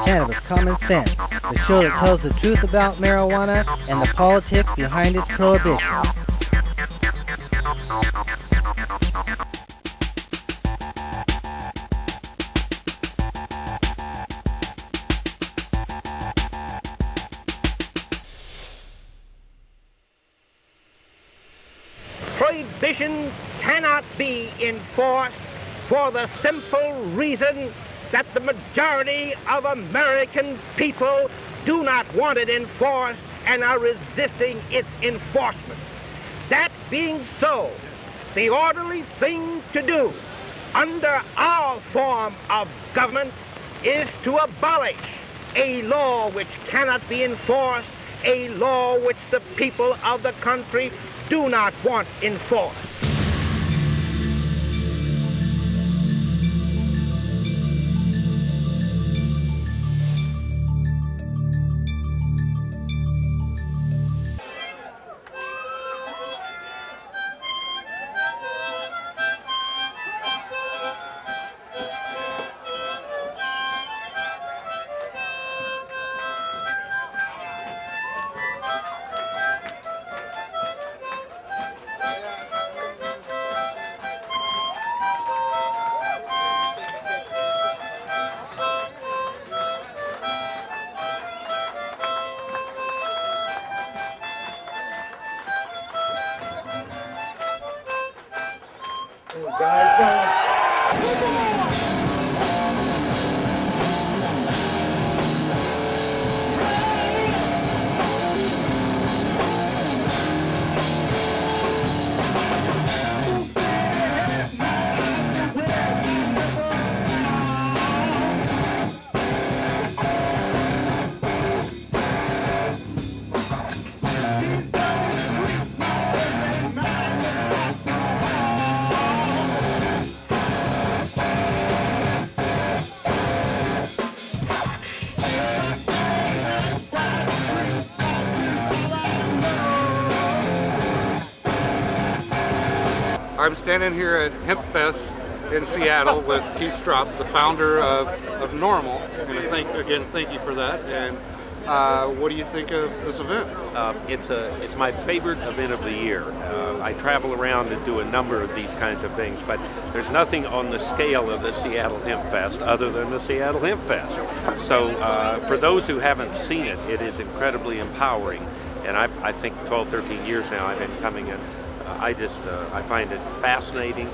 Cannabis Common Sense, the show that tells the truth about marijuana and the politics behind its prohibition. Prohibition cannot be enforced for the simple reason that the majority of American people do not want it enforced and are resisting its enforcement. That being so, the orderly thing to do under our form of government is to abolish a law which cannot be enforced, a law which the people of the country do not want enforced. I'm standing here at Hemp Fest in Seattle with Keith Stropp, the founder of Normal. And thank you for that. And what do you think of this event? It's my favorite event of the year. I travel around and do a number of these kinds of things, but there's nothing on the scale of the Seattle Hemp Fest other than the Seattle Hemp Fest. So for those who haven't seen it, it is incredibly empowering. And I think 12, 13 years now I've been coming in. I find it fascinating,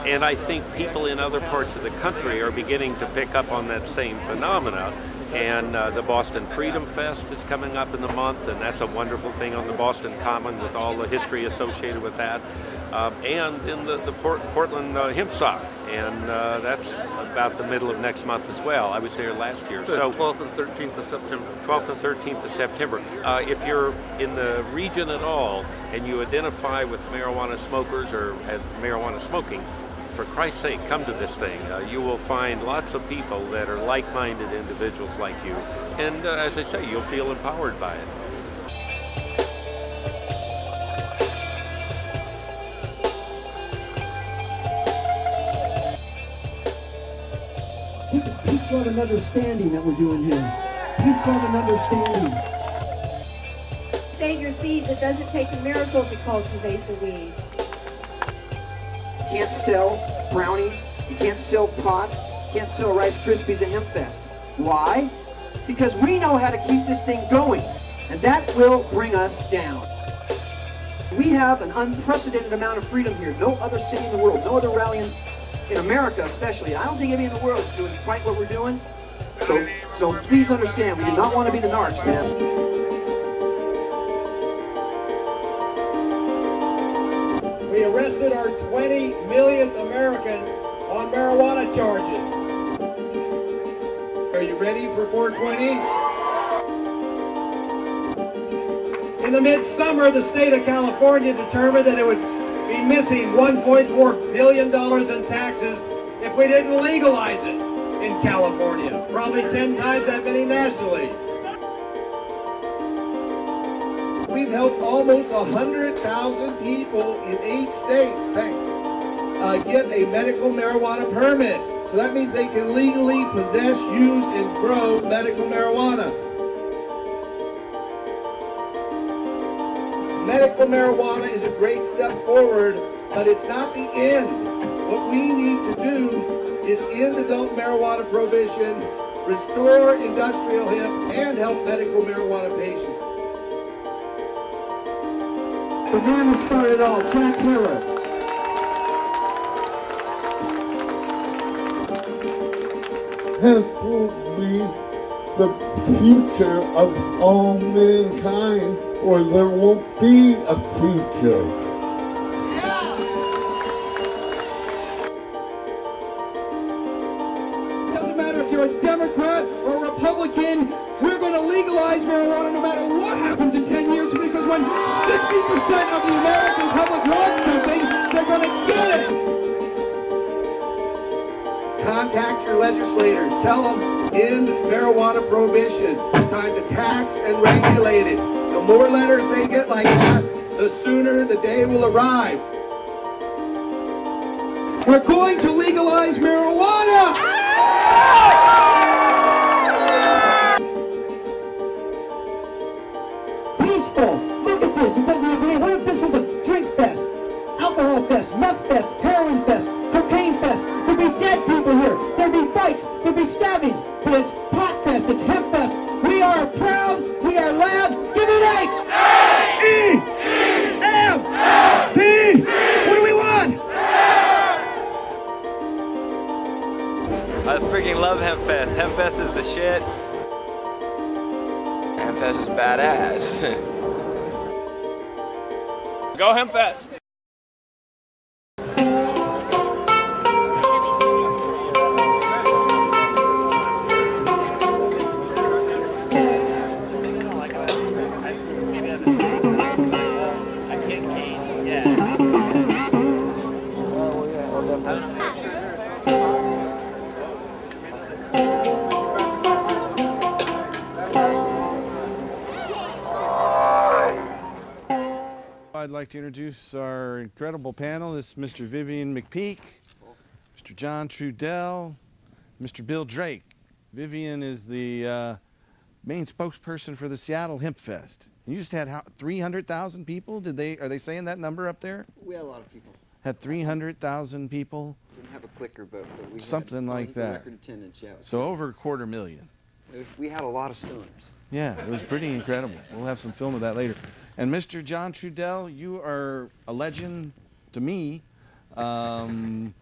and I think people in other parts of the country are beginning to pick up on that same phenomena. And the Boston Freedom Fest is coming up in the month, and that's a wonderful thing on the Boston Common with all the history associated with that. And then the Portland Hemp Sock, and that's about the middle of next month as well. I was there last year. So 12th and 13th of September. 12th and 13th of September. If you're in the region at all and you identify with marijuana smokers or have marijuana smoking, for Christ's sake, come to this thing. You will find lots of people that are like-minded individuals like you. And as I say, you'll feel empowered by it. This is peace, love, and understanding that we're doing here. Peace, love, and understanding. Save your seeds. It doesn't take a miracle to cultivate the weeds. You can't sell brownies, you can't sell pot, you can't sell Rice Krispies at Hemp Fest. Why? Because we know how to keep this thing going, and that will bring us down. We have an unprecedented amount of freedom here. No other city in the world, no other rally in America especially. I don't think any in the world is doing quite what we're doing. So please understand, we do not want to be the narcs, man. We arrested our 20 millionth American on marijuana charges. Are you ready for 420? In the midsummer, the state of California determined that it would be missing $1.4 billion in taxes if we didn't legalize it in California. Probably 10 times that many nationally. We've helped almost 100,000 people in 8 states, get a medical marijuana permit. So that means they can legally possess, use, and grow medical marijuana. Medical marijuana is a great step forward, but it's not the end. What we need to do is end adult marijuana prohibition, restore industrial hemp, and help medical marijuana patients. The man who started it all, Jack Herer. Hemp will be the future of all mankind, or there won't be a future. It doesn't matter if you're a Democrat or a Republican, we're going to legalize marijuana no matter what happens in 10 years, because when 60% of the American public wants something, they're going to get it. Contact your legislators. Tell them, end marijuana prohibition. It's time to tax and regulate it. The more letters they get like that, the sooner the day will arrive. We're going to legalize marijuana! Peaceful. Look at this. It doesn't have any. What if this was a drink fest? Alcohol fest, meth fest, heroin fest, cocaine fest. There'd be dead people here. There'd be fights. There'd be stabbings. But it's pot fest. It's hemp fest. We are proud. We are loud. Give it H! E-M-P! What do we want? I freaking love Hempfest. Hempfest is the shit. Hempfest is badass. Go Hempfest! I'd like to introduce our incredible panel. This is Mr. Vivian McPeak, Mr. John Trudell, Mr. Bill Drake. Vivian is the main spokesperson for the Seattle Hemp Fest. You just had 300,000 people? Are they saying that number up there? We had a lot of people. Had 300,000 people? Didn't have a clicker, but we something had like that. Record attendance, yeah. So over a 250,000. We had a lot of stoners. Yeah, it was pretty incredible. We'll have some film of that later. And Mr. John Trudell, you are a legend to me. I'm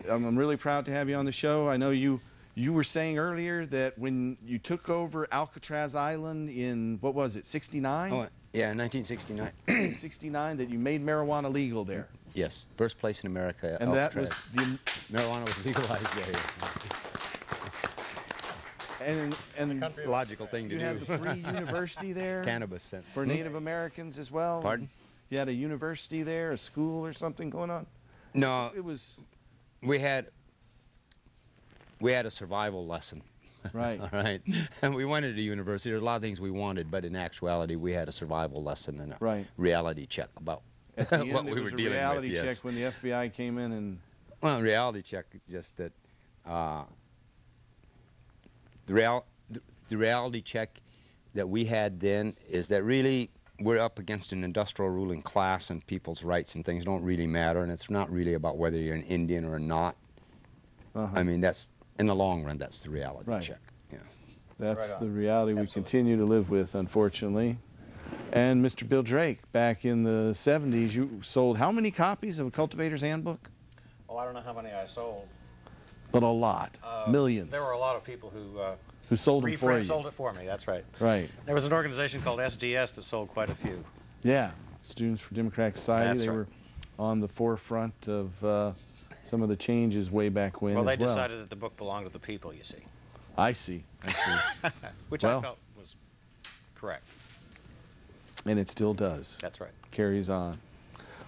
really proud to have you on the show. I know you were saying earlier that when you took over Alcatraz Island in, what was it, 69? Oh, yeah, 1969. 1969, that you made marijuana legal there. Yes, first place in America. And Alcatraz. that was the marijuana was legalized there. And the logical thing to do. You had the free university there. Cannabis sense for Native Americans as well. Pardon? You had a university there, a school or something going on. No, it was. We had a survival lesson. Right. All right. And we wanted a university. There were a lot of things we wanted, but in actuality, we had a survival lesson and a reality check about At the end, what we were dealing with. It was a reality yes. check when the FBI came in and. Well, reality check just that. The reality check that we had then is that really we're up against an industrial ruling class, and people's rights and things don't really matter, and it's not really about whether you're an Indian or not. I mean, that's in the long run, that's the reality check. Yeah. That's the reality we continue to live with, unfortunately. And Mr. Bill Drake, back in the 70s, you sold how many copies of a Cultivator's Handbook? Oh, I don't know how many I sold. But a lot. Millions. There were a lot of people who sold them for you. Sold it for me, that's right. Right. There was an organization called SDS that sold quite a few. Yeah, Students for Democratic Society. That's they right. were on the forefront of some of the changes way back when. Well, they decided that the book belonged to the people, you see. I see. Which I felt was correct. And it still does. That's right. Carries on.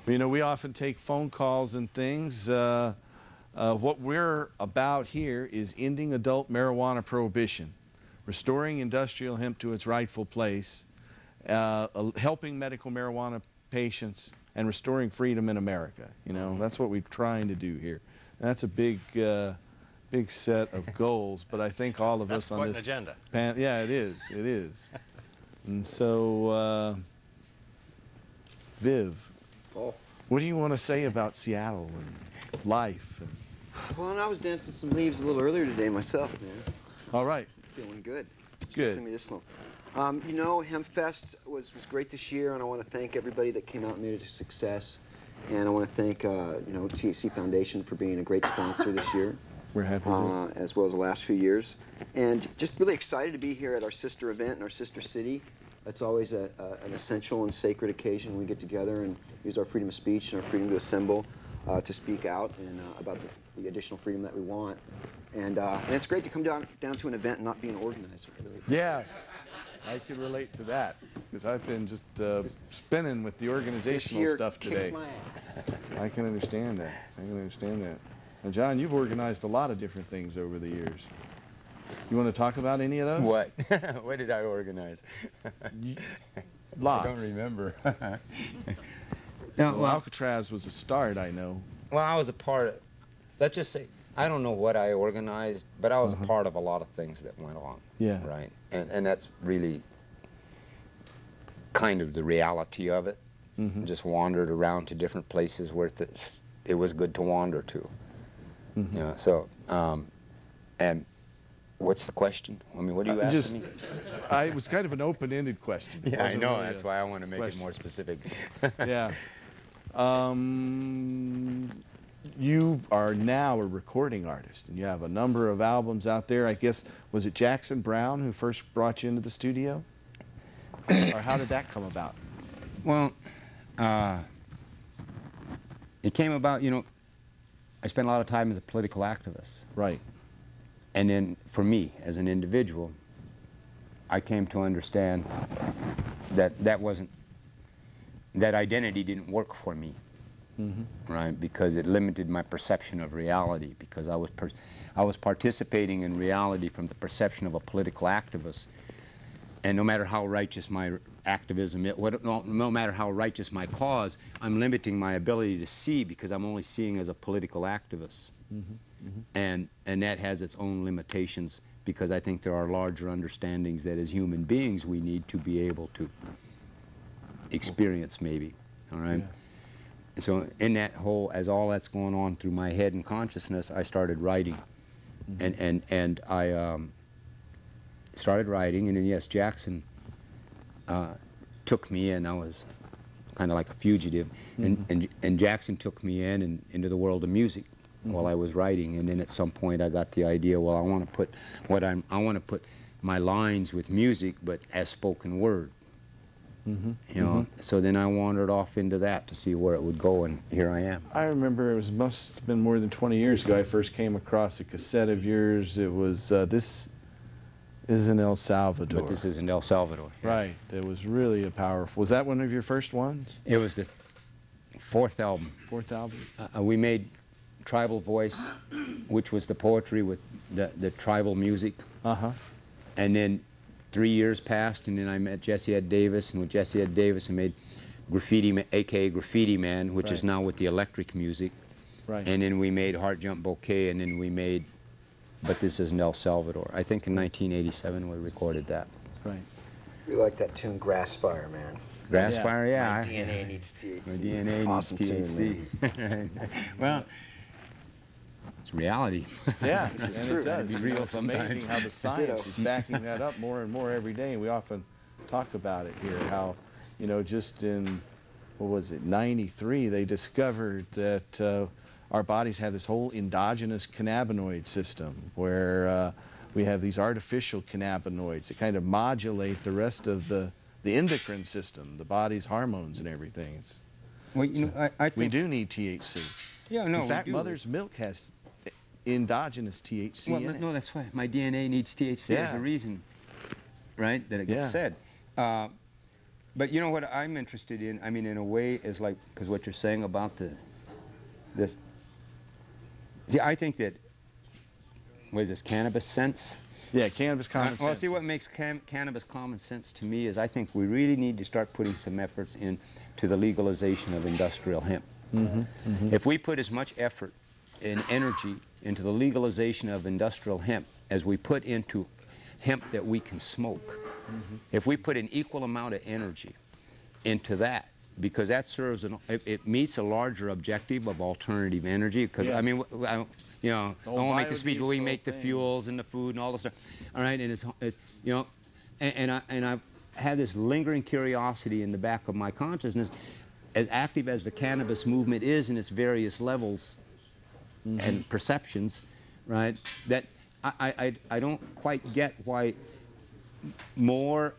Well, you know, we often take phone calls and things. What we're about here is ending adult marijuana prohibition, restoring industrial hemp to its rightful place, helping medical marijuana patients, and restoring freedom in America. You know, that's what we're trying to do here. And that's a big big set of goals, but I think all of us on quite this an agenda. Yeah, it is. It is. And so, Viv, what do you want to say about Seattle and life? And Well, and I was dancing some leaves a little earlier today myself, man. all right. Feeling good. Good. Medicinal. You know, HempFest was great this year, and I want to thank everybody that came out and made it a success. And I want to thank, you know, THC Foundation for being a great sponsor this year. We're happy with as well as the last few years. And just really excited to be here at our sister event in our sister city. It's always an essential and sacred occasion when we get together and use our freedom of speech and our freedom to assemble, to speak out and about the additional freedom that we want. And it's great to come down to an event and not be an organizer. Really. Yeah, I can relate to that because I've been just spinning with the organizational stuff today. My ass. I can understand that. I can understand that. Now, John, you've organized a lot of different things over the years. You want to talk about any of those? What? What did I organize? Lots. I don't remember. Well, Alcatraz was a start, I know. Well, I was a part of, let's just say, I don't know what I organized, but I was a part of a lot of things that went on. Yeah. Right? And that's really kind of the reality of it. Mm-hmm. Just wandered around to different places where it was good to wander to. Mm-hmm. You know, so, and what's the question? I mean, what are you asking me? It was kind of an open-ended question. Yeah, I know. Really That's why I want to make it more specific. Yeah. You are now a recording artist, and you have a number of albums out there. I guess, was it Jackson Brown who first brought you into the studio? Or how did that come about? Well, it came about, you know, I spent a lot of time as a political activist. Right. And then for me, as an individual, I came to understand that that identity didn't work for me. Mm-hmm. Right, because it limited my perception of reality, because I was participating in reality from the perception of a political activist, and no matter how righteous my activism is, no matter how righteous my cause, I'm limiting my ability to see because I'm only seeing as a political activist. Mm-hmm. Mm-hmm. And that has its own limitations, because I think there are larger understandings that as human beings we need to be able to experience, maybe. All right. Yeah. So in that whole, as all that's going on through my head and consciousness, I started writing. Mm-hmm. And I started writing, and then yes, Jackson took me in. I was kind of like a fugitive, mm-hmm. and Jackson took me in and into the world of music. Mm-hmm. While I was writing, and then at some point I got the idea, well, I want to put my lines with music, but as spoken word. Mm-hmm. You know, mm-hmm. So then I wandered off into that to see where it would go, and here I am. I remember must have been more than 20 years ago I first came across a cassette of yours. It was This is in El Salvador. But This is in El Salvador. Yes. Right. It was really a powerful. Was that one of your first ones? It was the fourth album. Fourth album. We made Tribal Voice, which was the poetry with the tribal music. Uh-huh. And then 3 years passed, and then I met Jesse Ed Davis, and with Jesse Ed Davis I made Graffiti, a.k.a. Graffiti Man, which is now with the electric music. Right. And then we made Heart Jump Bouquet, and then we made But This Is in El Salvador. I think in 1987 we recorded that. Right. We like that tune, Grass Fire, man. Grass Fire, yeah. My DNA needs THC. My DNA awesome needs THC. Tune, well, it's reality. Yeah, this is and true. It does. Be real it's sometimes. amazing how the science is backing that up more and more every day. We often talk about it here, how, you know, just in, what was it, 93, they discovered that our bodies have this whole endogenous cannabinoid system where we have these artificial cannabinoids that kind of modulate the rest of the endocrine system, the body's hormones and everything. Well, you know, I think we do need THC. Yeah, no, in fact, we do. mother's milk has endogenous THC in it. No, that's why my DNA needs THC. There's a reason, right, that it gets said. But you know what I'm interested in, I mean, in a way, is like, because what you're saying about this, see, I think that, what is this, cannabis sense? Yeah, cannabis common sense. Well, see, what makes cannabis common sense to me is I think we really need to start putting some efforts into the legalization of industrial hemp. Mm-hmm, mm-hmm. If we put as much effort and energy into the legalization of industrial hemp as we put into hemp that we can smoke. If we put an equal amount of energy into that, because that serves, it meets a larger objective of alternative energy, because, I mean, you know, I won't make the speech, but we make the fuels and the food and all this stuff, all right, and it's you know, and I've had this lingering curiosity in the back of my consciousness, as active as the cannabis movement is in its various levels and perceptions, right, that I don't quite get why more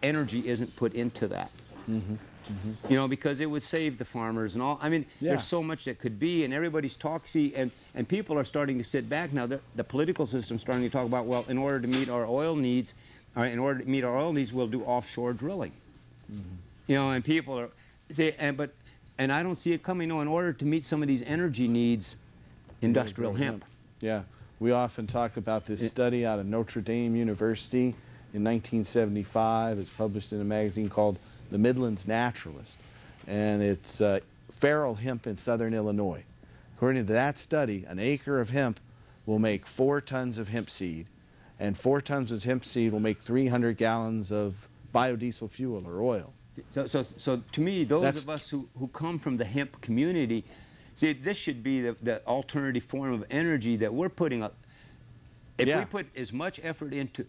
energy isn't put into that. You know, because it would save the farmers and all. I mean, there's so much that could be, and everybody's talking, and people are starting to sit back now. The political system's starting to talk about, well, in order to meet our oil needs, we'll do offshore drilling. You know, and people are, and I don't see it coming. No, in order to meet some of these energy needs, industrial hemp. Yeah, we often talk about this study out of Notre Dame University in 1975. It's published in a magazine called The Midlands Naturalist, and it's feral hemp in southern Illinois. According to that study, an acre of hemp will make 4 tons of hemp seed, and 4 tons of hemp seed will make 300 gallons of biodiesel fuel or oil. So to me, those of us who come from the hemp community, see, this should be the alternative form of energy that we're putting up. If we put as much effort into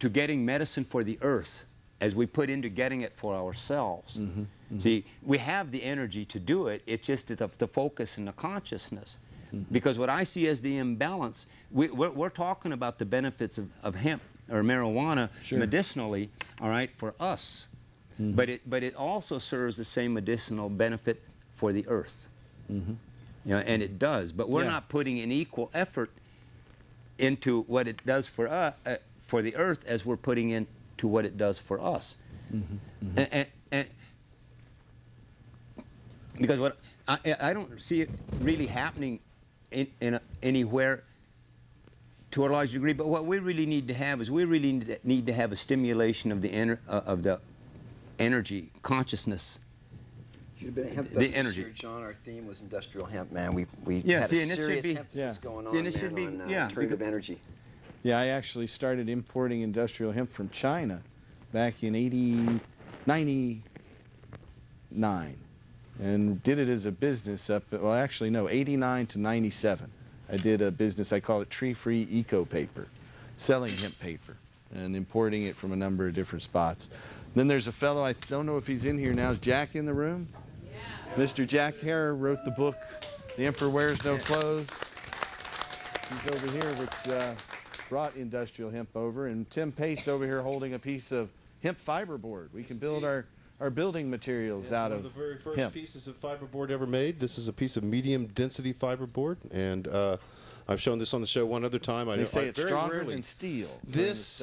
getting medicine for the earth as we put into getting it for ourselves. See, we have the energy to do it, it's just the focus and the consciousness. Because what I see as the imbalance, we're talking about the benefits of hemp or marijuana medicinally, all right, for us. But it also serves the same medicinal benefit for the earth. You know, and it does, but we're not putting an equal effort into what it does for the earth as we're putting in to what it does for us. And because what I don't see it really happening anywhere to a large degree, but what we really need to have is we really need to have a stimulation of the energy consciousness. The energy. John, our theme was industrial hemp, man. We had a serious emphasis going on, on alternative energy. Yeah, I actually started importing industrial hemp from China back in 99 and did it as a business well, actually, no, 89 to 97. I did a business, I call it tree-free eco-paper, selling hemp paper and importing it from a number of different spots. Then there's a fellow, I don't know if he's in here now. Is Jack in the room? Yeah. Mr. Jack Hare wrote the book, The Emperor Wears No Clothes. He's over here, which brought industrial hemp over, and Tim Pate's over here holding a piece of hemp fiberboard. We can build our building materials out of one of the very first hemp. Pieces of fiberboard ever made. This is a piece of medium density fiberboard, and I've shown this on the show one other time. They say it's stronger than steel. This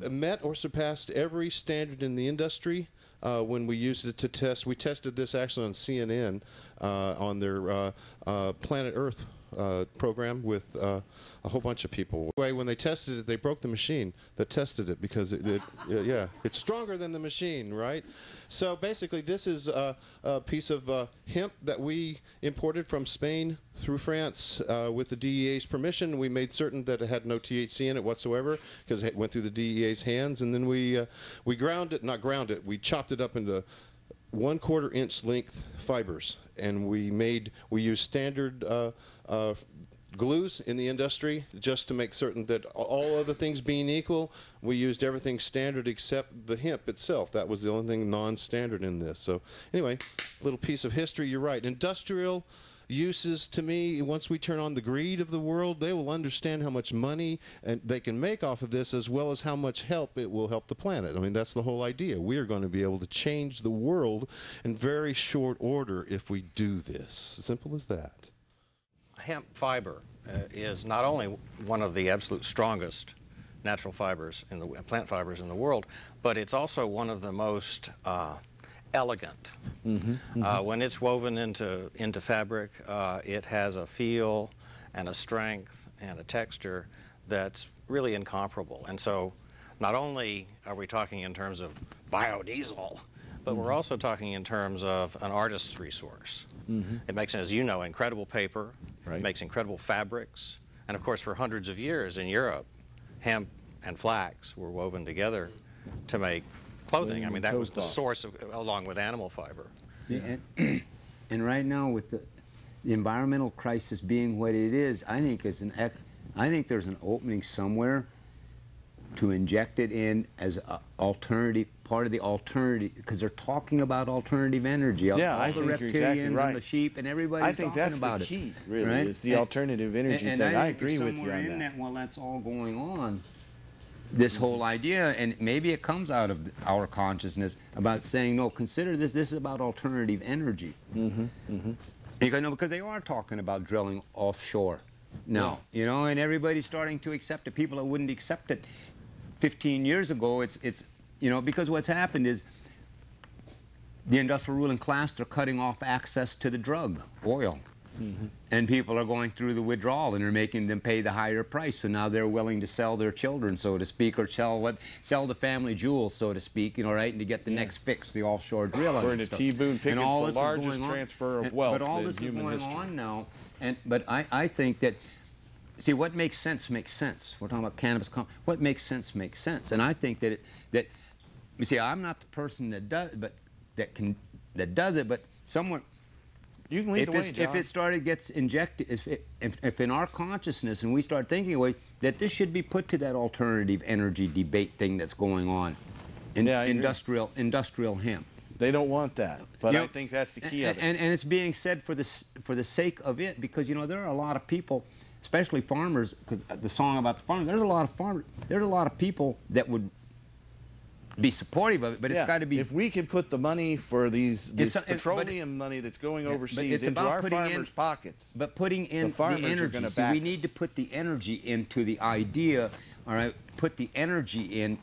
met or surpassed every standard in the industry when we used it to test. We tested this actually on CNN on their Planet Earth program with a whole bunch of people. When they tested it, they broke the machine that tested it because it's stronger than the machine, right? So basically, this is a piece of hemp that we imported from Spain through France with the DEA's permission. We made certain that it had no THC in it whatsoever because it went through the DEA's hands, and then we we chopped it up into 1/4 inch length fibers, and we used standard glues in the industry just to make certain that all other things being equal, we used everything standard except the hemp itself. That was the only thing non-standard in this. So anyway, a little piece of history. You're right. Industrial uses, to me, once we turn on the greed of the world, they will understand how much money and they can make off of this, as well as how much help it will help the planet. I mean, that's the whole idea. We are going to be able to change the world in very short order if we do this. Simple as that. Hemp fiber is not only one of the absolute strongest natural fibers, plant fibers in the world, but it's also one of the most elegant. When it's woven into fabric, it has a feel and a strength and a texture that's really incomparable. And so not only are we talking in terms of biodiesel, but we're also talking in terms of an artist's resource. It makes, as you know, incredible paper. It makes incredible fabrics. And of course, for hundreds of years in Europe, hemp and flax were woven together to make clothing. I mean, that was the source of, along with animal fiber. See, and right now, with the environmental crisis being what it is, I think there's an opening somewhere to inject it in as an alternative, part of the alternative, because they're talking about alternative energy. Yeah, all I the think reptilians you're exactly right. and the sheep and everybody's I think talking that's about the it. key, really, right? is the alternative energy thing. I agree with you somewhere on in that. While that's all going on, this whole idea, and maybe it comes out of our consciousness about saying, no, consider this is about alternative energy. Because they are talking about drilling offshore now, you know, and everybody's starting to accept it. People that wouldn't accept it 15 years ago, it's you know, because what's happened is the industrial ruling class, they're cutting off access to the drug, oil. And people are going through the withdrawal, and they're making them pay the higher price. So now they're willing to sell their children, so to speak, or sell the family jewels, so to speak, you know, right, and to get the next fix, the offshore drilling. According to T. Boone Pickett's, the largest transfer of wealth in human history. But all this is going on now, but I think that, see, what makes sense makes sense. We're talking about cannabis. What makes sense makes sense, and I think that you see, I'm not the person that does, but that does it, but someone. You can lead the way, John. If it gets injected, if in our consciousness and we start thinking away that this should be put to that alternative energy debate thing that's going on, industrial hemp. They don't want that, but I think that's the key of it. And it's being said for the sake of it, because you know there are a lot of people, especially farmers. Because the song about the farmers, there's a lot of farmers. There's a lot of people that would be supportive of it, but it's got to be. If we could put the money for this petroleum money that's going overseas into our farmers' pockets, but putting in the energy. See, we need to put the energy into the idea. All right, put the energy in.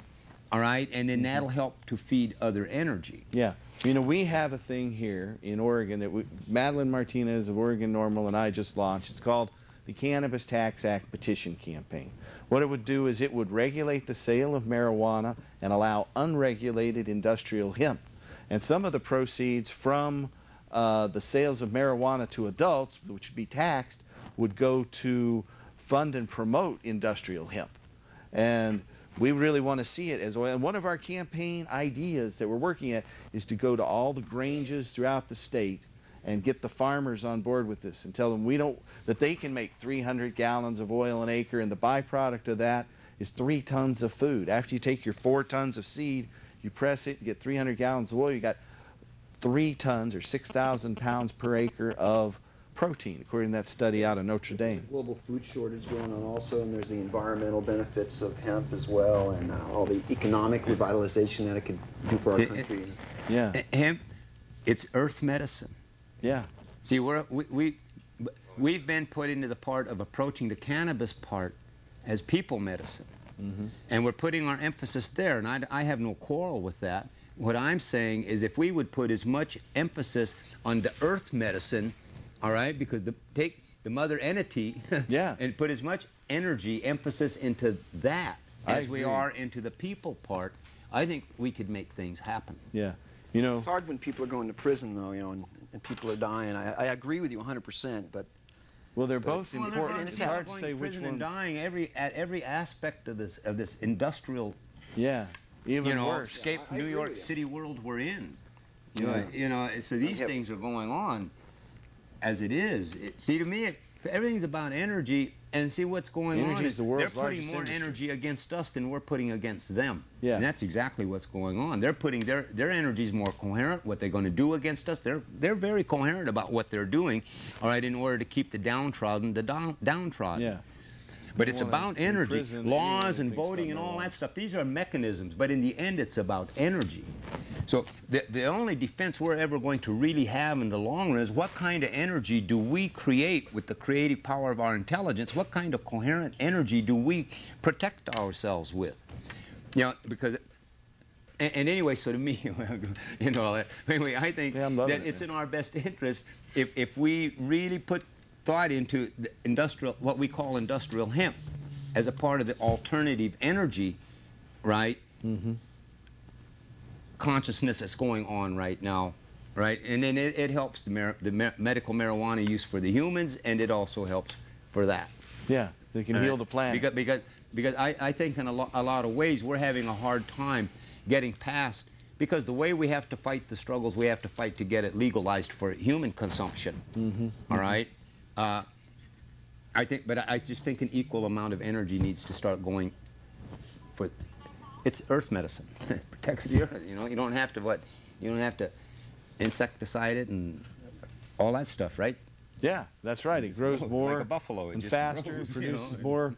All right, and then that'll help to feed other energy. Yeah, you know, we have a thing here in Oregon that Madeline Martinez of Oregon Normal and I just launched. It's called the Cannabis Tax Act Petition Campaign. What it would do is it would regulate the sale of marijuana and allow unregulated industrial hemp. And some of the proceeds from the sales of marijuana to adults, which would be taxed, would go to fund and promote industrial hemp. And we really want to see it as well. And one of our campaign ideas that we're working at is to go to all the granges throughout the state and get the farmers on board with this and tell them that they can make 300 gallons of oil an acre, and the byproduct of that is 3 tons of food. After you take your 4 tons of seed, you press it, you get 300 gallons of oil, you got 3 tons or 6,000 pounds per acre of protein, according to that study out of Notre Dame. There's a global food shortage going on also, and there's the environmental benefits of hemp as well, and all the economic revitalization that it could do for our country. Yeah. Hemp, it's earth medicine. Yeah. See, we've been put into the part of approaching the cannabis part as people medicine. And we're putting our emphasis there, and I have no quarrel with that. What I'm saying is if we would put as much emphasis on the earth medicine, all right, because take the mother entity and put as much energy, emphasis into that as we are into the people part, I think we could make things happen. Yeah. You know, it's hard when people are going to prison, though, you know, and people are dying. I agree with you 100%, but well, they're both important. And it's hard to say which one's dying at every aspect of this industrial. Yeah, even worse. Escape New York City world we're in. You know, so these things are going on as it is. See, to me, everything's about energy. And see what's going on is they're putting more energy against us than we're putting against them. Yeah. And that's exactly what's going on. They're putting their energy is more coherent. What they're going to do against us, they're very coherent about what they're doing, all right, in order to keep the downtrodden downtrodden. Yeah. But it's about energy, laws and voting and all that stuff. These are mechanisms, but in the end, it's about energy. So the only defense we're ever going to really have in the long run is what kind of energy do we create with the creative power of our intelligence? What kind of coherent energy do we protect ourselves with? You know, because, and anyway, so to me, you know, anyway, I think that it's in our best interest if we really put thought into the what we call industrial hemp as a part of the alternative energy, right? Consciousness that's going on right now, right? And then it helps the medical marijuana use for the humans, and it also helps for that. Yeah. They can heal the planet. Because I think in a lot of ways we're having a hard time getting past, because the way we have to fight the struggles we have to fight to get it legalized for human consumption. All right? I just think an equal amount of energy needs to start going for, it's earth medicine. It protects the earth. You know, you don't have to insecticide it and all that stuff, right? Yeah, that's right. It grows more like a buffalo. and faster, produces more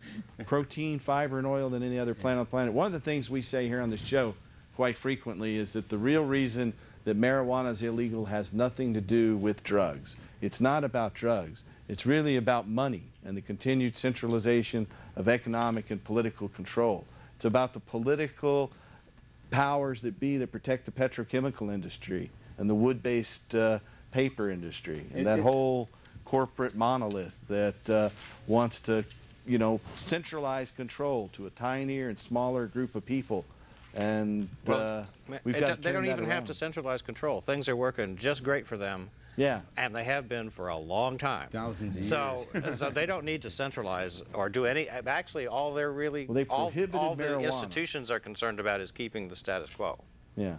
protein, fiber, and oil than any other plant on the planet. One of the things we say here on the show quite frequently is that the real reason that marijuana is illegal has nothing to do with drugs. It's not about drugs. It's really about money and the continued centralization of economic and political control. It's about the political powers that be that protect the petrochemical industry and the wood-based paper industry and that whole corporate monolith that wants to, you know, centralize control to a tinier and smaller group of people. And we've got to they don't turn that even have around. to centralize control. Things are working just great for them. Yeah. And they have been for a long time. Thousands of years. So they don't need to centralize or do any. Actually, all they're really all the marijuana. institutions are concerned about is keeping the status quo. Yeah.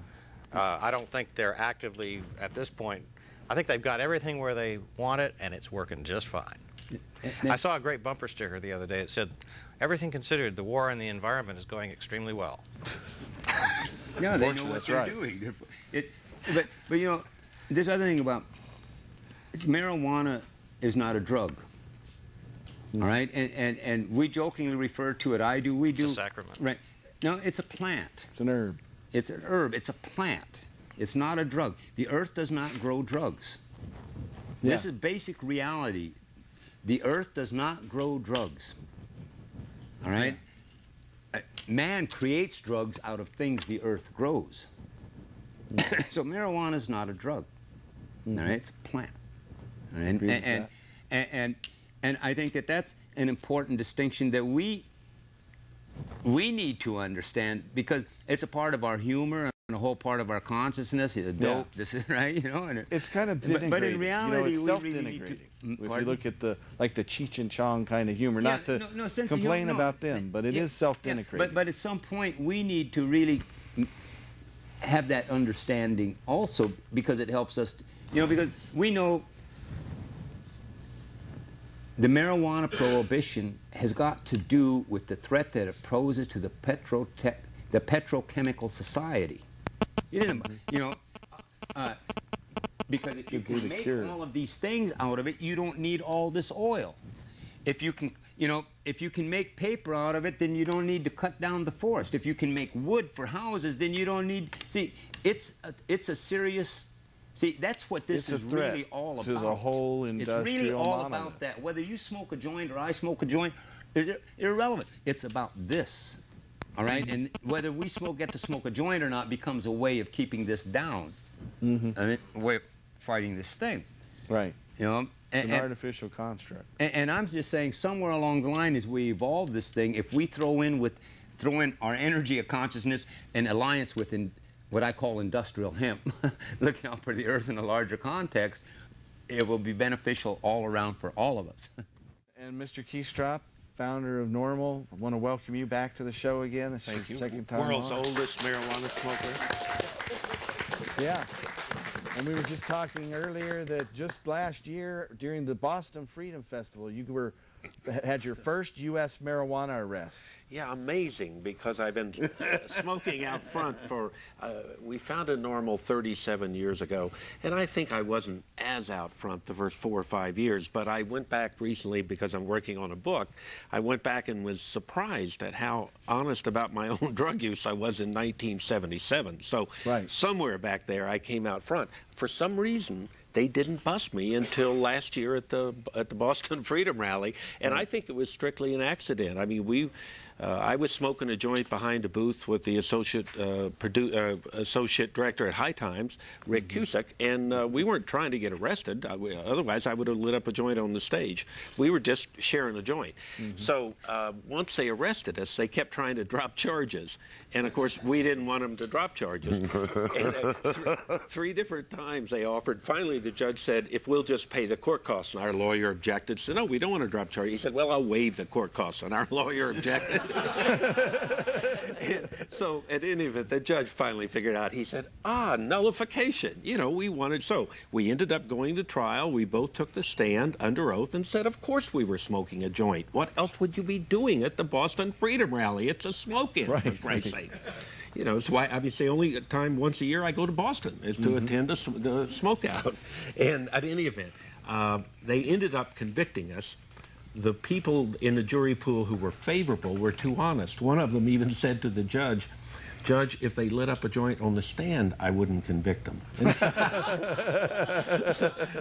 I don't think they're actively at this point. I think they've got everything where they want it, and it's working just fine. I saw a great bumper sticker the other day. It said, "Everything considered, the war on the environment is going extremely well." Yeah, they know what they're doing. But you know, this other thing about marijuana is not a drug. All right, and we jokingly refer to it. We do. It's a sacrament. Right. No, it's a plant. It's an herb. It's an herb. It's a plant. It's not a drug. The earth does not grow drugs. Yeah. This is basic reality. The earth does not grow drugs. All right? Man creates drugs out of things the earth grows. So marijuana is not a drug. All right? It's a plant. All right? And I think that that's an important distinction that we need to understand, because it's a part of our humor and a whole part of our consciousness. Dope, this is right, you know. And it's kind of denigrating. But in reality, you know, it's self-denigrating. If you look at the Cheech and Chong kind of humor, not to complain about them, but it is self-denigrating. But at some point, we need to really have that understanding also, because it helps us, you know, because we know the marijuana prohibition has got to do with the threat that it poses to the petrochemical society. You know, because if you can make all of these things out of it, you don't need all this oil. If you can, you know, if you can make paper out of it, then you don't need to cut down the forest. If you can make wood for houses, then you don't need. See, it's a serious. See, that's what this is really all about. To the whole industrial It's really all monolith. about that. Whether you smoke a joint or I smoke a joint is irrelevant. It's about this. All right? And whether we get to smoke a joint or not becomes a way of keeping this down. A way of fighting this thing. Right. You know? It's an artificial construct. And I'm just saying, somewhere along the line, as we evolve this thing, if we throw in our energy of consciousness and alliance with what I call industrial hemp, looking out for the earth in a larger context, it will be beneficial all around for all of us. And Mr. Keystrop, founder of Normal, I want to welcome you back to the show again. This is your second time World's on. oldest marijuana smoker. Yeah. And we were just talking earlier that just last year during the Boston Freedom Festival, you had your first U.S. marijuana arrest. Yeah, amazing, because I've been smoking out front for, we founded Normal 37 years ago, and I think I wasn't as out front the first 4 or 5 years, but I went back recently because I'm working on a book. I went back and was surprised at how honest about my own drug use I was in 1977. So somewhere back there I came out front. For some reason, they didn't bust me until last year at the Boston Freedom Rally, and I think it was strictly an accident. I mean, I was smoking a joint behind a booth with the associate director at High Times, Rick Cusick, and we weren't trying to get arrested. Otherwise, I would have lit up a joint on the stage. We were just sharing a joint. So once they arrested us, they kept trying to drop charges. And, of course, we didn't want them to drop charges. And, three different times they offered. Finally, the judge said, if we'll just pay the court costs. And our lawyer objected. Said, no, we don't want to drop charges. He said, well, I'll waive the court costs. And our lawyer objected. So, at any event, the judge finally figured out. He said, nullification. You know, we wanted. So we ended up going to trial. We both took the stand under oath and said, of course we were smoking a joint. What else would you be doing at the Boston Freedom Rally? It's a smoke-in, for Christ's sake. You know, it's why obviously only time once a year I go to Boston is to attend the smoke out. And at any event, they ended up convicting us. The people in the jury pool who were favorable were too honest. One of them even said to the judge, Judge, if they lit up a joint on the stand, I wouldn't convict them.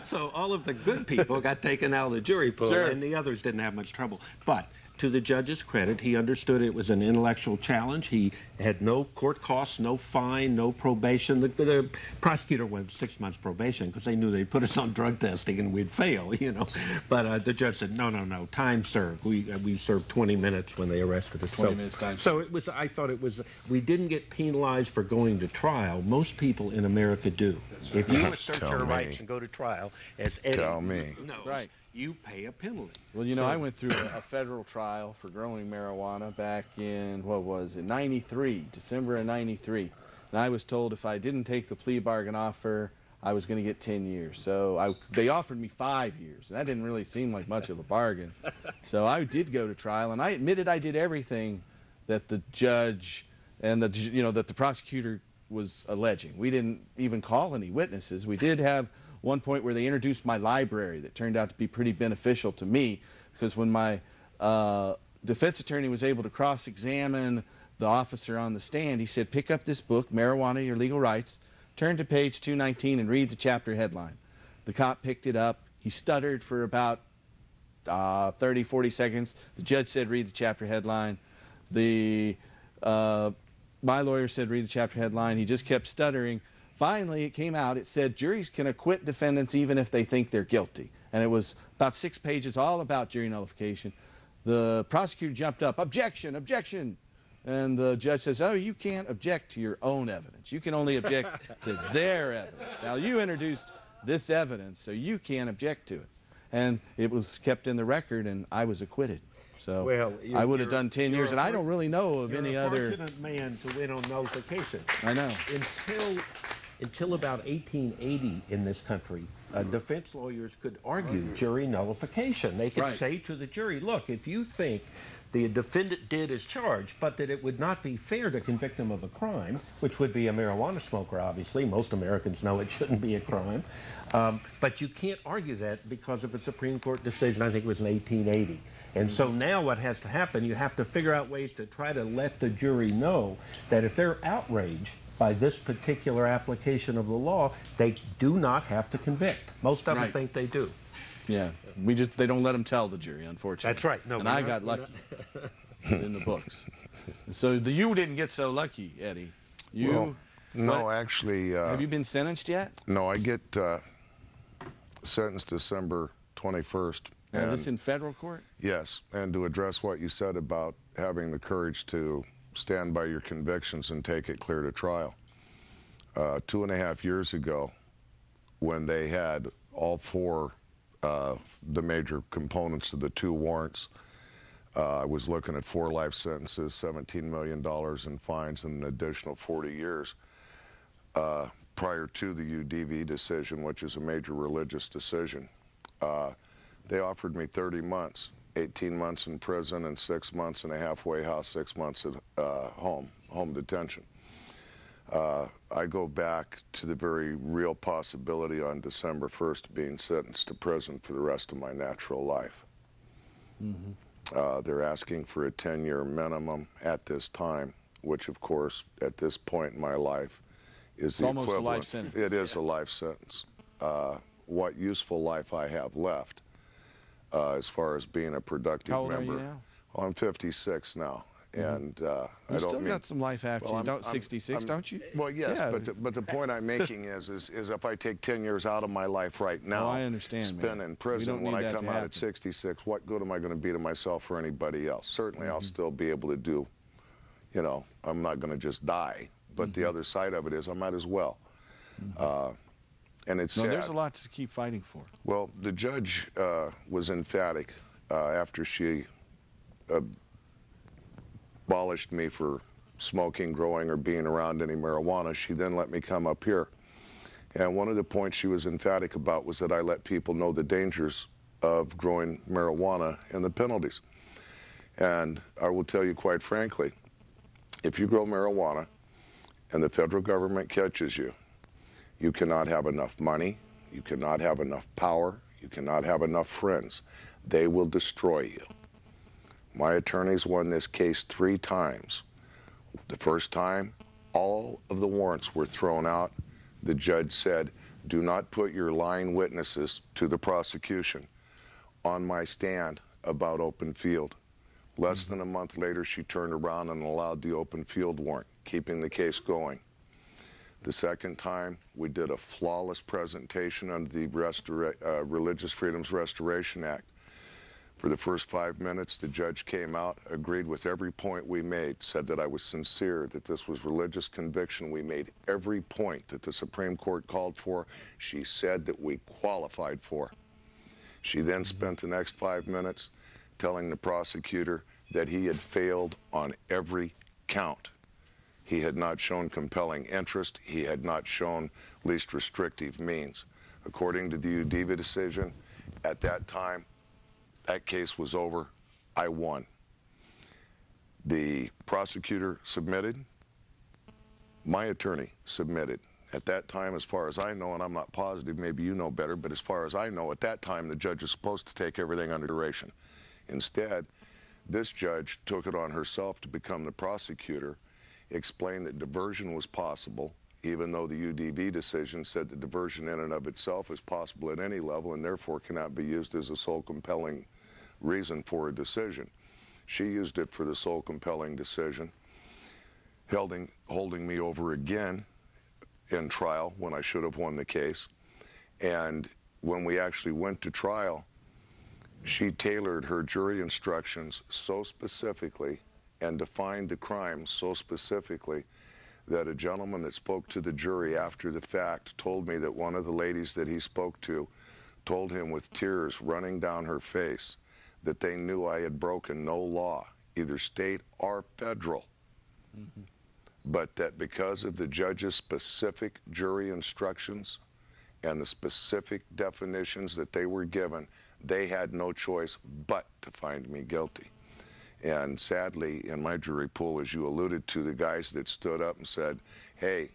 So all of the good people got taken out of the jury pool, and the others didn't have much trouble. But to the judge's credit, he understood it was an intellectual challenge. He had no court costs, no fine, no probation. The prosecutor went 6 months probation because they knew they'd put us on drug testing and we'd fail, you know. But the judge said, no, time served. We served 20 minutes when they arrested us. 20 minutes time. So it was. I thought it was. We didn't get penalized for going to trial. Most people in America do. Right. If you assert your rights and go to trial, as Eddie knows, you pay a penalty. Well, you know, I went through a federal trial for growing marijuana back in, what was it, 93, December of 93. And I was told if I didn't take the plea bargain offer, I was going to get 10 years. So they offered me 5 years. And that didn't really seem like much of a bargain. So I did go to trial, and I admitted I did everything that the judge and that the prosecutor was alleging. We didn't even call any witnesses. We did have one point where they introduced my library that turned out to be pretty beneficial to me, because when my defense attorney was able to cross-examine the officer on the stand, he said, pick up this book, Marijuana, Your Legal Rights, turn to page 219 and read the chapter headline. The cop picked it up. He stuttered for about 30, 40 seconds. The judge said, read the chapter headline. My lawyer said, read the chapter headline. He just kept stuttering. Finally, it came out. It said juries can acquit defendants even if they think they're guilty. And it was about 6 pages all about jury nullification. The prosecutor jumped up, objection, objection. And the judge says, oh, you can't object to your own evidence. You can only object to their evidence. Now, you introduced this evidence, so you can't object to it. And it was kept in the record, and I was acquitted. So I would have done 10 years, and I don't really know of any other. You're a fortunate man to win on nullification. I know. Until about 1880 in this country, defense lawyers could argue jury nullification. They could say to the jury, look, if you think the defendant did as charged, but that it would not be fair to convict him of a crime, which would be a marijuana smoker, obviously. Most Americans know it shouldn't be a crime. But you can't argue that because of a Supreme Court decision, I think it was in 1880. And so now what has to happen, you have to figure out ways to try to let the jury know that if they're outraged by this particular application of the law, they do not have to convict. Most of them think they do. Yeah, they don't let them tell the jury, unfortunately. That's right. No, and I got lucky in the books. So you didn't get so lucky, Eddie. No, actually. Have you been sentenced yet? No, I get sentenced December 21st. And this in federal court? Yes, and to address what you said about having the courage to stand by your convictions and take it clear to trial. 2.5 years ago, when they had all 4 the major components of the 2 warrants, I was looking at 4 life sentences, $17 million in fines, and an additional 40 years. Prior to the UDV decision, which is a major religious decision, they offered me 30 months, 18 months in prison and 6 months in a halfway house, 6 months at home detention. I go back to the very real possibility on December 1st being sentenced to prison for the rest of my natural life. They're asking for a 10-year minimum at this time, which of course at this point in my life is the almost equivalent. A life sentence. It is a life sentence. What useful life I have left as far as being a productive member. How old are you now? Well, I'm 56 now, and I You don't still mean, got some life after you don't 66, don't you? Well, yes, Yeah. but the point I'm making is if I take 10 years out of my life right now, I understand, spend man. in prison, don't when need I that come to out happen. at 66, what good am I going to be to myself or anybody else? Certainly, I'll still be able to do, you know, I'm not going to just die. But the other side of it is I might as well. And it's No, sad. there's a lot to keep fighting for. Well, the judge was emphatic after she abolished me for smoking, growing, or being around any marijuana. She then let me come up here. And one of the points she was emphatic about was that I let people know the dangers of growing marijuana and the penalties. And I will tell you quite frankly, if you grow marijuana and the federal government catches you, you cannot have enough money, you cannot have enough power, you cannot have enough friends. They will destroy you. My attorneys won this case 3 times. The first time, all of the warrants were thrown out. The judge said, do not put your lying witnesses to the prosecution on my stand about open field. Less than a month later, she turned around and allowed the open field warrant, keeping the case going. The second time, we did a flawless presentation under the Religious Freedoms Restoration Act. For the first 5 minutes, the judge came out, agreed with every point we made, said that I was sincere, that this was religious conviction. We made every point that the Supreme Court called for. She said that we qualified for. She then spent the next 5 minutes telling the prosecutor that he had failed on every count. He had not shown compelling interest. He had not shown least restrictive means. According to the Udiva decision, at that time, that case was over. I won. The prosecutor submitted. My attorney submitted. At that time, as far as I know, and I'm not positive, maybe you know better, but as far as I know, at that time, the judge is supposed to take everything under duration. Instead, this judge took it on herself to become the prosecutor, explained that diversion was possible, even though the UDV decision said that diversion in and of itself is possible at any level and therefore cannot be used as a sole compelling reason for a decision. She used it for the sole compelling decision, holding me over again in trial when I should have won the case. And when we actually went to trial, she tailored her jury instructions so specifically and defined the crime so specifically that a gentleman that spoke to the jury after the fact told me that one of the ladies that he spoke to told him with tears running down her face that they knew I had broken no law, either state or federal, but that because of the judge's specific jury instructions and the specific definitions that they were given, they had no choice but to find me guilty. And sadly, in my jury pool, as you alluded to, the guys that stood up and said, hey,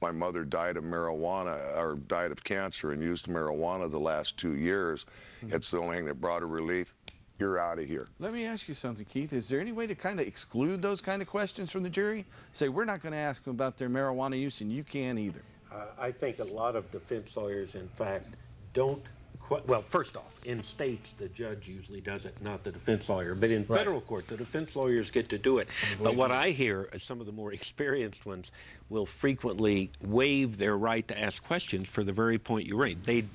my mother died of marijuana or died of cancer and used marijuana the last 2 years. It's the only thing that brought her relief. You're out of here. Let me ask you something, Keith. Is there any way to kind of exclude those kind of questions from the jury? Say, we're not going to ask them about their marijuana use, and you can't either. I think a lot of defense lawyers, in fact, don't. Well, first off, in states, the judge usually does it, not the defense lawyer. But in federal court, the defense lawyers get to do it. But what I hear is some of the more experienced ones will frequently waive their right to ask questions for the very point you raised. They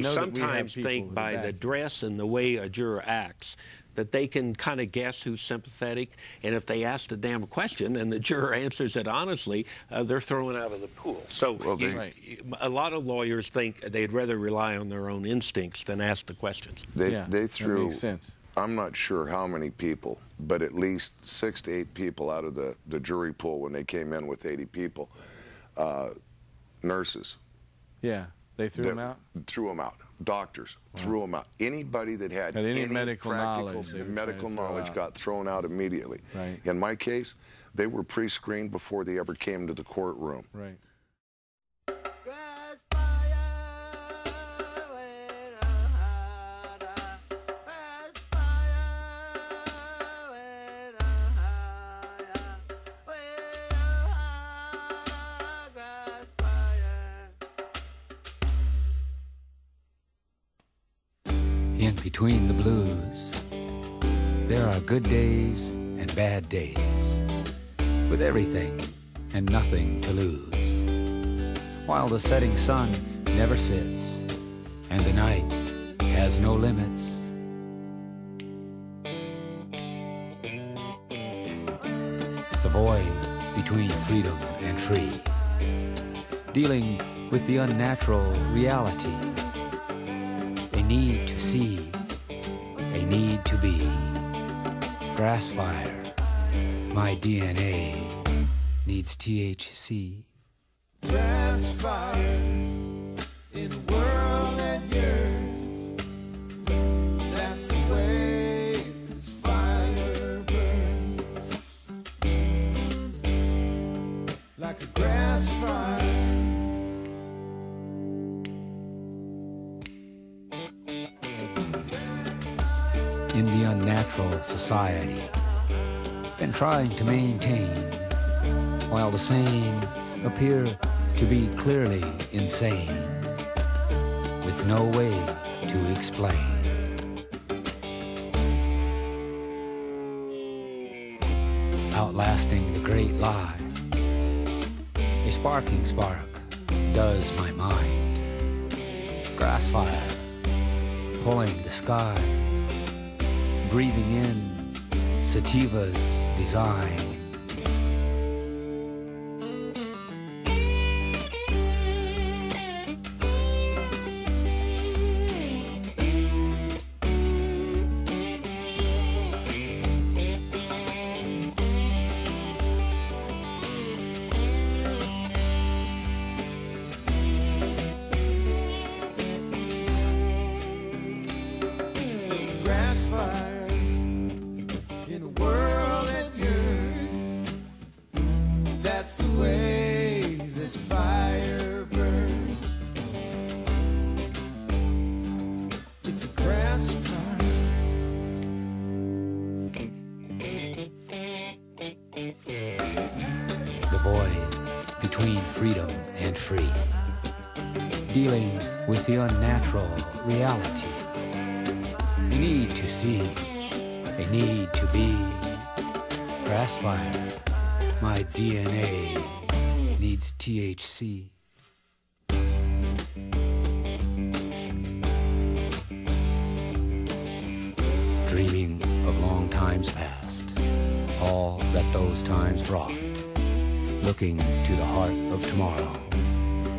sometimes think by the dress and the way a juror acts that they can kind of guess who's sympathetic, and if they ask the damn question and the juror answers it honestly, they're thrown out of the pool. So a lot of lawyers think they'd rather rely on their own instincts than ask the questions. They threw, that makes sense. I'm not sure how many people, but at least 6 to 8 people out of the jury pool when they came in with 80 people, nurses. Yeah, they threw them out? Threw them out. Doctors threw them out. Anybody that had any medical knowledge got thrown out immediately. Right. In my case, they were pre-screened before they ever came to the courtroom. Right. In between the blues, there are good days and bad days, with everything and nothing to lose, while the setting sun never sits and the night has no limits. The void between freedom and free, dealing with the unnatural reality, a need to see, a need to be. Grass fire, my DNA needs THC. Grass fire in a world at yours. That's the way this fire burns, like a grass fire. In the unnatural society, been trying to maintain, while the sane appear to be clearly insane, with no way to explain. Outlasting the great lie, a sparking spark does my mind. Grass fire, pulling the sky, breathing in sativa's design. Grass fire in a world at yours. That's the way this fire burns. It's a grass fire. The void between freedom and free, dealing with the unnatural reality, a need to see, a need to be. Grass fire, my DNA needs THC. Dreaming of long times past, all that those times brought, looking to the heart of tomorrow.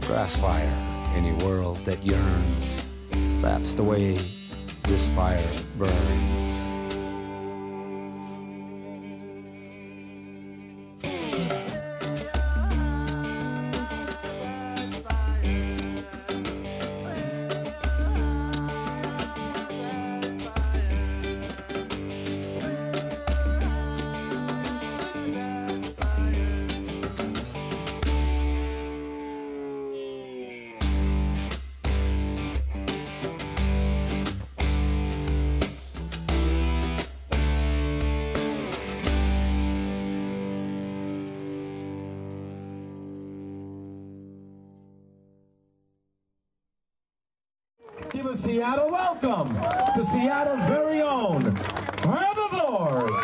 Grass fire, any world that yearns, that's the way this fire burns. Give us Seattle welcome to Seattle's very own Herbivores.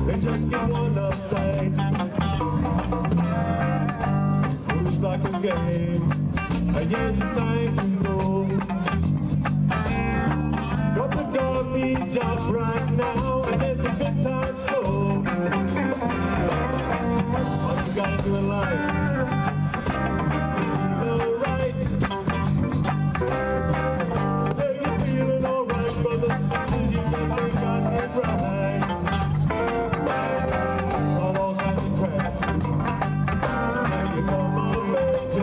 They just get one up tight. Moves like a game. I guess it's time to go. Got the garbage right now and let the good times flow. All you gotta do in life is feel alright. Say you're feeling alright, brothers and sisters, you definitely got it right. On all kinds of track, now you come of age.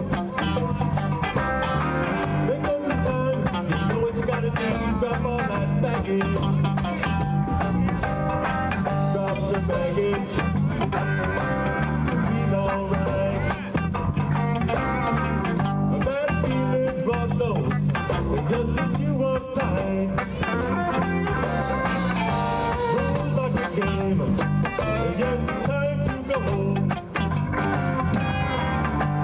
There comes a time, you know what you gotta do, drop all that baggage. Drop the baggage, feel alright. Bad feelings, Lord knows, they just get you uptight. Rules like a game, and yes, it's time to go.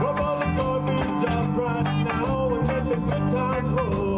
Drop all the garbage off right now and let the good times roll.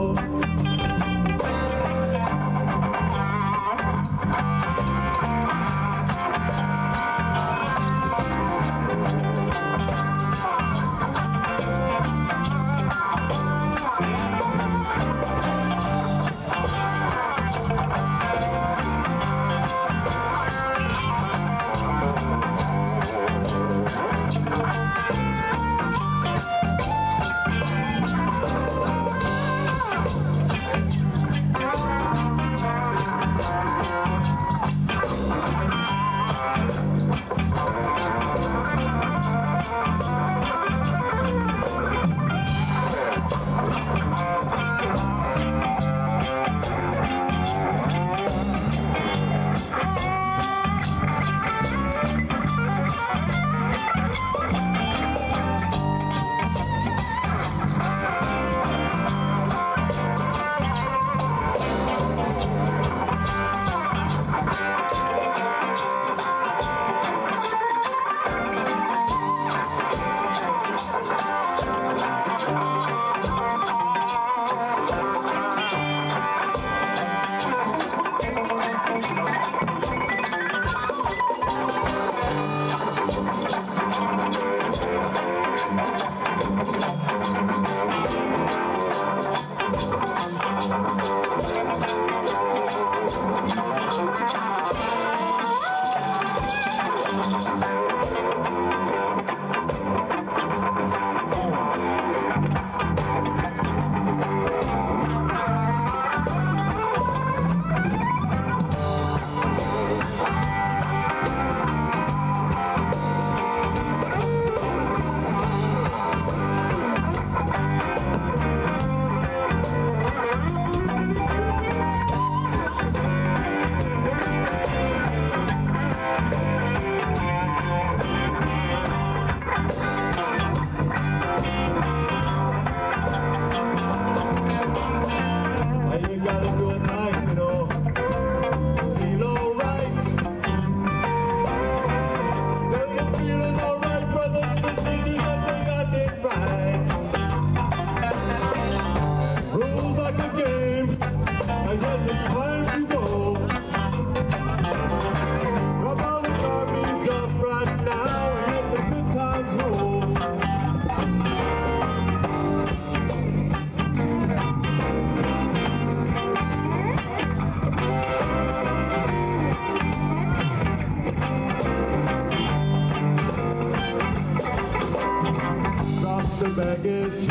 baggage.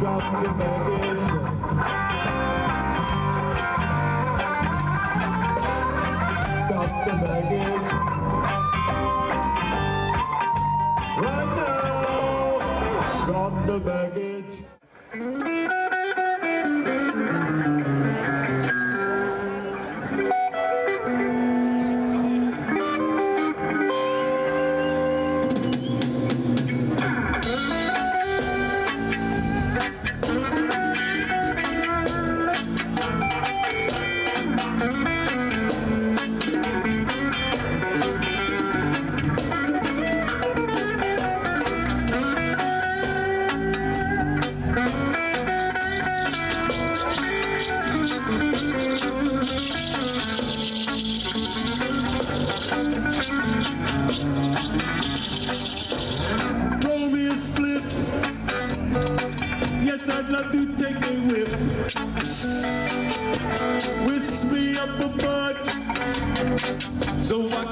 Drop the baggage. Drop the baggage. Right now, drop the baggage.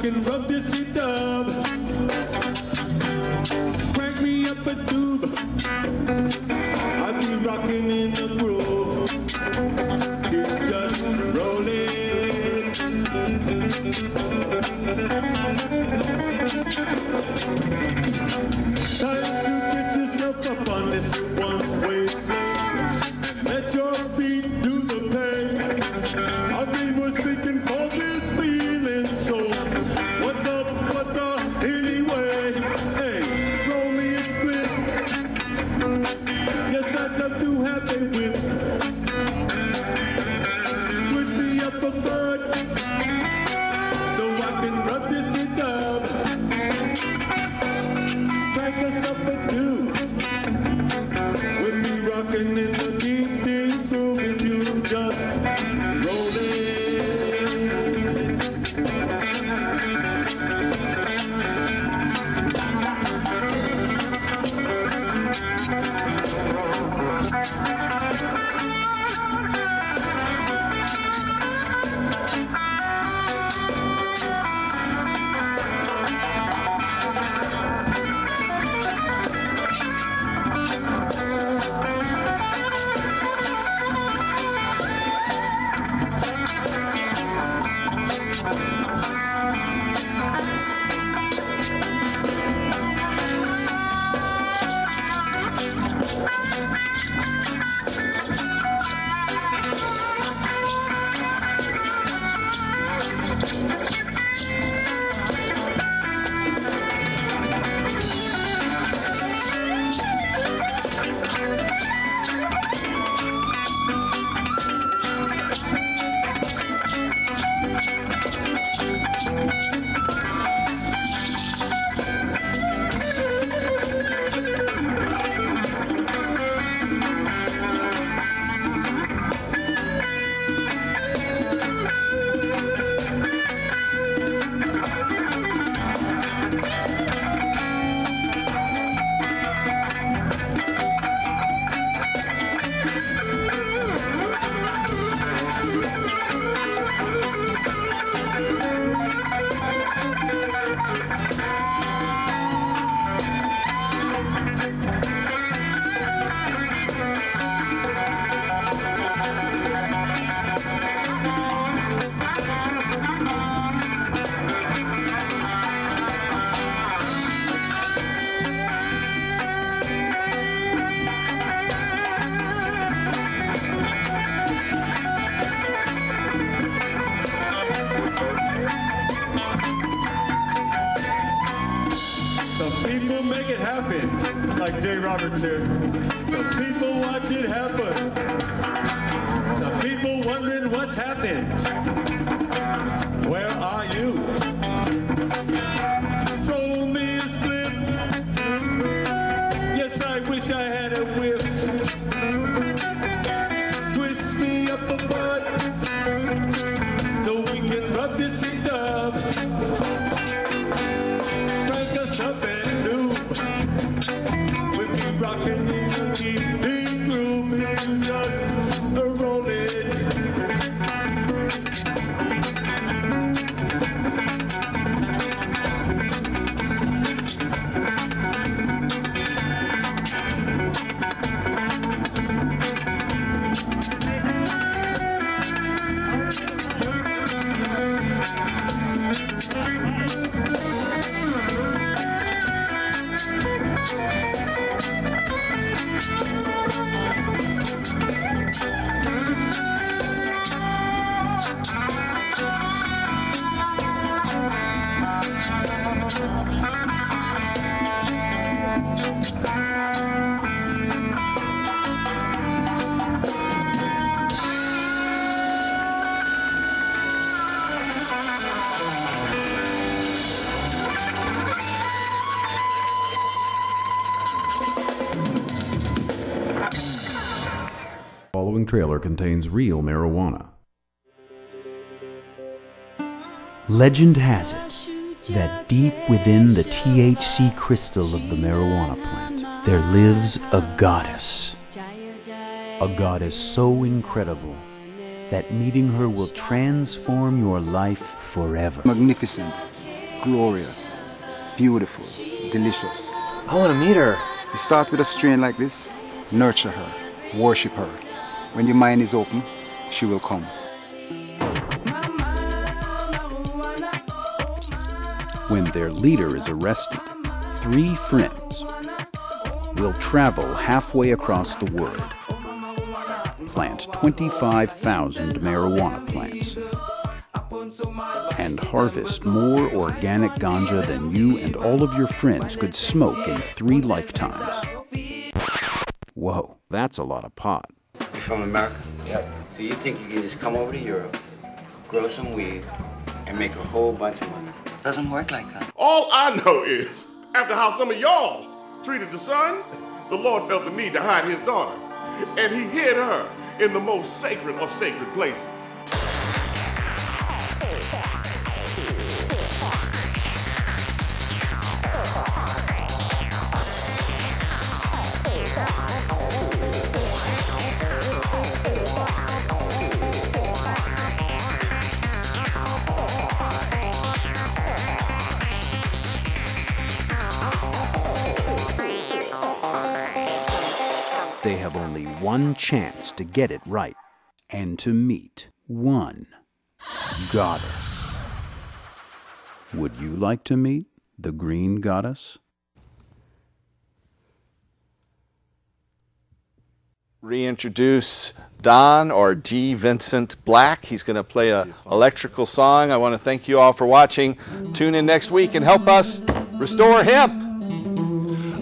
can rub this dub. Crank me up a tube. I be rocking in the groove. Keep just rolling. Time to get yourself up on this one-way place and let your feet do the pain. I mean, we're speaking causes, feeling so. What the, anyway? Hey, roll me a split. Yes, I'd love to have a whip. Twist me up a bud so I can rub this shit up. Crank us up a two. With me rocking in the deep, deep groove, if you just roll it. People make it happen, like Jay Roberts here. Some people watch it happen. Some people wondering what's happening. Where are you? Roll me a split. Yes, I wish I had a whip. Twist me up a butt so we can rub this and dub. Crank us up and do. With me rocking in the deep groove, if you just roll it. Following trailer contains real marijuana. Legend has it that deep within the THC crystal of the marijuana plant, there lives a goddess. A goddess so incredible that meeting her will transform your life forever. Magnificent. glorious, beautiful, delicious. I want to meet her. You start with a strain like this, nurture her, worship her. When your mind is open, she will come. When their leader is arrested, 3 friends will travel halfway across the world, plant 25,000 marijuana plants, and harvest more organic ganja than you and all of your friends could smoke in 3 lifetimes. Whoa, that's a lot of pot. You're from America? Yep. So you think you can just come over to Europe, grow some weed, and make a whole bunch of money? Doesn't work like that. All I know is, after how some of y'all treated the son, the Lord felt the need to hide his daughter. And he hid her in the most sacred of sacred places. They have only one chance to get it right and to meet one goddess. Would you like to meet the Green Goddess? Reintroduce Don, or D. Vincent Black. He's going to play an electrical song. I want to thank you all for watching. Tune in next week and help us restore hemp.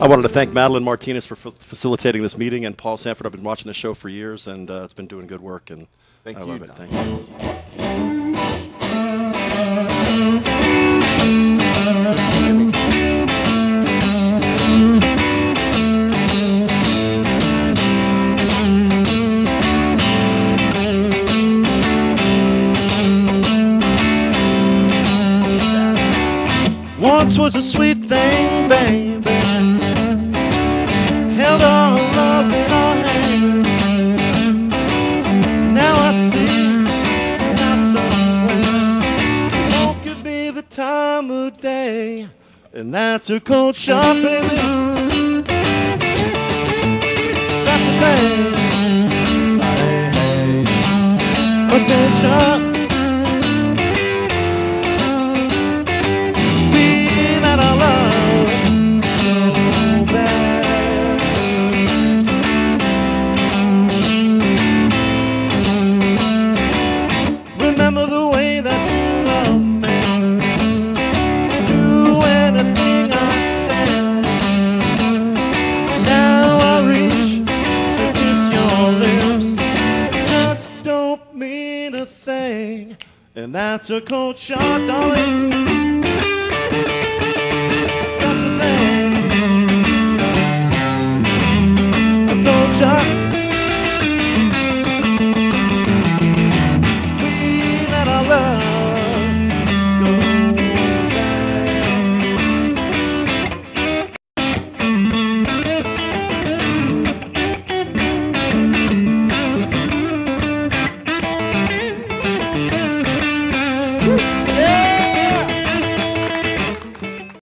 I wanted to thank Madeline Martinez for facilitating this meeting, and Paul Sanford. I've been watching the show for years, and it's been doing good work, and I love it. Thank you. Once was a sweet thing, baby. Held our love in our hands. Now I see you're not somewhere. You won't give me the time of day, and that's a cold shot, baby. That's a thing. Hey, hey. A cold shot. Being out of love. Remember the way that you love me. Do anything I say. Now I reach to kiss your lips. Just don't mean a thing. And that's a cold shot, darling.